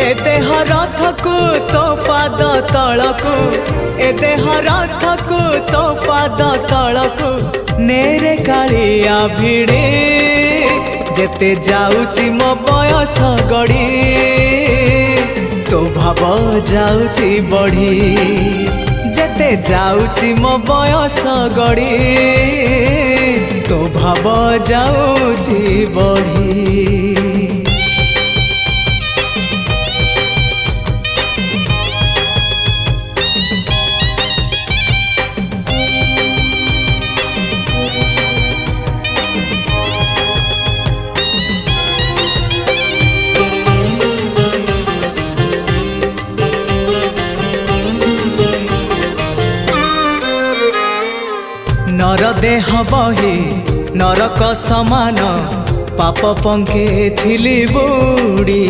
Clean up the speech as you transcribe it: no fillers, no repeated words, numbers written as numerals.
ए देह रथकु तो पाद तलकु ए देह रथकु तो पाद तलकु नेरे कालिया भिड़े जेते जाउची मो बयस गड़ी तो भाव जाउची बढ़ी जेते जाउची मो बयस गड़ी तो भाव जाउची बढ़ी। नर देह बही नरक समान पाप पंखे थिली बुड़ी।